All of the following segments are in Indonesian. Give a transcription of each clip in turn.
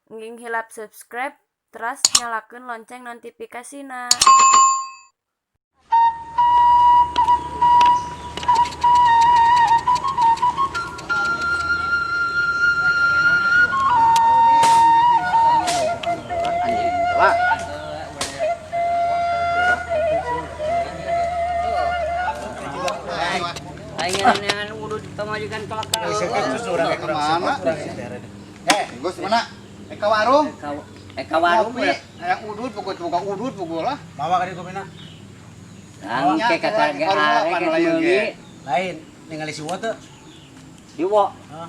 Ngging hilap subscribe terus nyalakeun lonceng notifikasina. Ayan urut pemajikan kelakar. Mana? Gus mana? Eka warung. Eka warung Kopi. ya. Aya udut buka udut lah. Bawa ka di kopina. Angke kakak ge arek meuli. Lain ningali si Wo teu. Diwo. Hah?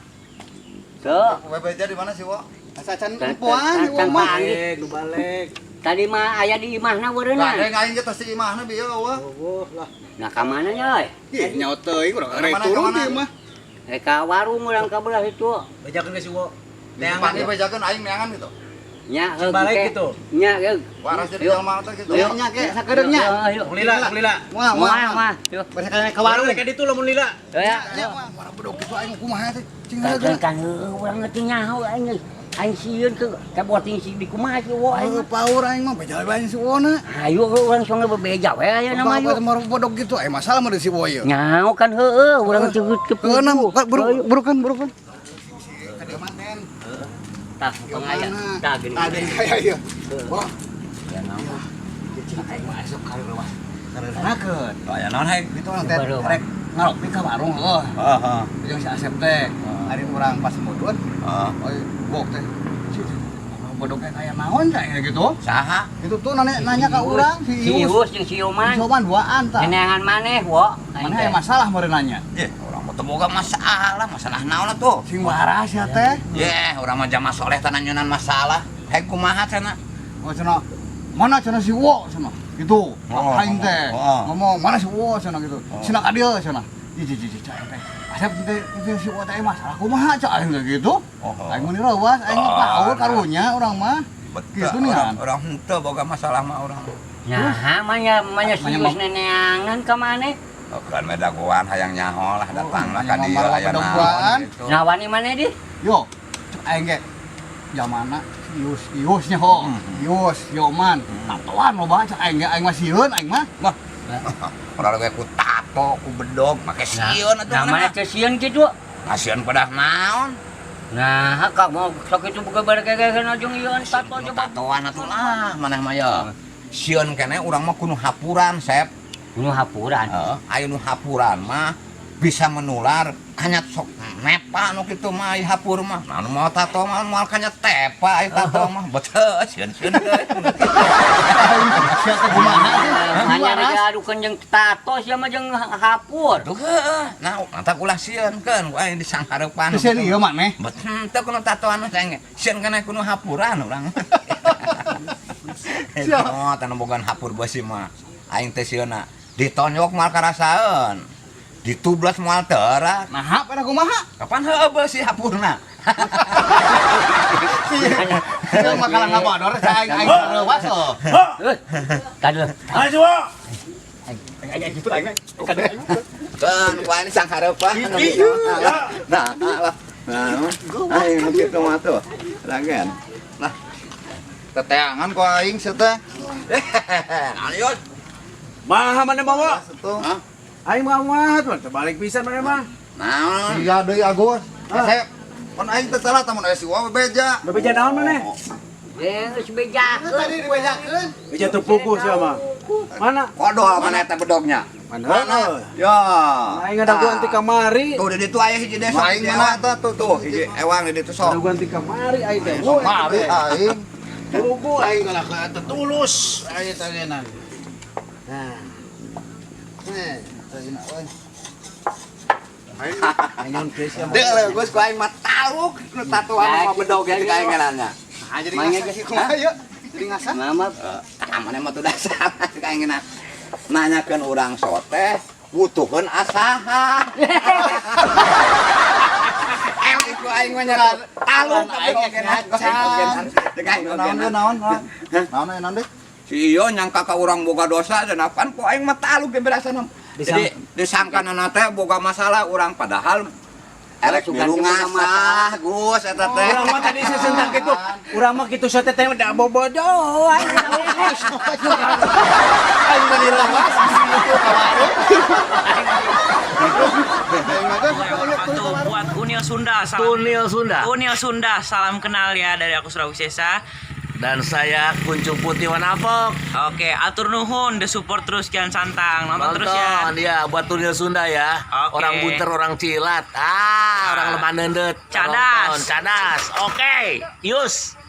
Teu. Bebeja di mana sih, Wo? Asa can Can empuan, Wo can mah. Balik, nu balik. Tadi mah aya di imahna Lah, weureuna. ada ngain ge tos si imahna bieu, Wo. Oh, lah. Nah ka mana nya? Ih, nyaut teuing urang arek turun di mah. Eka warung urang ka belah itu. Bejakeun ke si Wo. Teangan ieu bejakeun aing neangan gitu. Nya Balik gitu. Nya geug. Waras jadi Yuk. jalma teh gitu. Yuk. Nya ke sakedeung nya. Yuk. Lila. Moal Mah. Yuk. Bari ka warung. Ka ditu lamun lila. Ya. Nya mah warang bedog kitu aing kumaha teh. Cing Kan urang ngerti nyaho aing. Aing sieun ke boting si di kumaha si Wo aing. paur aing mah beja bae si Wona. Ayo urang songe bebeja we aya nama Apa yuk. mah bedog gitu masalah mah di si Wo ieu. Nyao kan heueuh urang cegeut ke Keunam burukan. Kada manten. Tah pangaya. Tah gini. Ada kayak ieu. Wo. Ya naon. Aing masuk ka leuwas. Kareunakeun. Aya naon hai? Itu orang teh rek ngalokpi ka warung heuh. Heeh. Jeung si Asep teh. Ari urang pas mudun. Heeh. Oi, bok teh. Bodog teh aya naon kayak gitu. Saha? Itu tuh nanya ka urang Si si Ius. Ius jeung si Yoman. Coban duaan tah. Neneangan maneh, Wo. Mana aya masalah meureun nanya. Ye, urang mah teu boga masalah naon atuh? Sing waras ya teh. Ye, urang mah jamaah soleh teh nanyonan masalah. Hek kumaha cenah? Oh cenah. Mana cenah si Wo cenah. Gitu. Oh, Aing teh oh. ngomong mana si Wo cenah gitu. Cenah ka dieu cenah. Iji cai teh. Asep teh itu si Wo teh masalah kumaha cai aing teh gitu. Aing mun leuwas aing paur karunya urang mah. Gitu nih kan. Urang henteu boga masalah mah urang. Nah, manya si Ius neneangan ka maneh. Kan medaguan hayang nyaho lah datang lah ka Hanya dieu ngomong aya medaguan. naon gitu. Nawani maneh di? Yo, cek aing ge zamana Iusnya ho. Ius, Yoman. Tatoan loba cek aing ge aing mah sieun aing mah. Urang ge ku tato, ku bedog, make sieun atuh Namanya teh sieun kitu. Sieun pedah naon? Nah, kak mau sok itu buka bareng-bareng jeung ieu tato coba. Tatoan atuh lah maneh mah ya. Sieun keneh urang mah kudu hapuran, Sep. Nu hapuran. Heeh, aya nu hapuran mah bisa menular kanyat sok nepa nu kitu mah ai hapur mah. Nah nu mau tato mah moal kanyat tepa ai tato mah. Betul, sieun-sieun deui. Sia teh kumaha Hanya diadukeun jeung tato sia mah jeung hapur. Duh heuh. Nah, mantap ulah sieunkeun ku aya di sanghareupan. teh? Sieun ieu maneh. Betul, teu kudu tatoan mah teh. Sieun keneh kudu hapuran urang. Oh, tanu bogan hapur beusi mah. Aing teh sieunna ditonyok moal karasaeun. Ditublas moal teurat. Nah, pada kumaha? Kapan heueuh beusi hapurna? Sieun mah kalang ngabador aing leuwas oh. Tadu. Ayo coba. Kan wah ini sanghareupan. Nah, lah. Nah, aing kitu mah tuh. Ragen. Nah, Teteangan ku aing sia teh. Alios. Maha mana bawa? Satu. Aing mah tuh, terbalik pisan mana mah. Naon? Iya deui Agus. Asep. Kon aing teh salah tamun aya si Wo bebeja. Bebeja naon mana? Geus bejakeun. Tadi dibejakeun. Beja tupuku sih mah. Mana? Kodol mana eta bedognya? Mana? Ya. Aing ada ganti kamari. Tuh di ditu aya hiji desa. Aing mana eta tuh. Hiji ewang di ditu Ada sok. ganti kamari aing teh. Mari aing. Tubuh aing kalah ka tulus. Aing tangenan. Nah, aing on keus ya. Deuk leuh Gus ku aing mah taluk nu tatuan mah bedog ya kainganannya. Ah jadi Mangga ngasa ge. kumaha ieu? Jadi ngasa. Mama Kamane mah tuh dasar kaingenan. Nanyakeun urang soteh butuhkeun asaha. Ku aing mah nyara taluk aing ogen Naon? Naon deh? Si iyo nyangka ka urang boga dosa dan apaan ku aing mah taluk ge berasana. Jadi disangkana teh boga masalah urang padahal Erek milu ngasah, Gus eta teh. Urang mah tadi saya sentak gitu. Urang mah kitu sa teteh da bobodo. Aing mah dilawas gitu ka warung. Buat Unil Sunda, salam Unil Sunda, salam kenal ya dari aku Sulawesi Sesa. Dan saya Kuncung Putih Wanapok. Oke, atur nuhun, the support terus Kian Santang, nonton terus ya. Nonton, ya buat Unil Sunda ya. Oke. Orang bunter, orang cilat, orang lemah nendet. Cadas. Nonton, cadas. Oke, yus.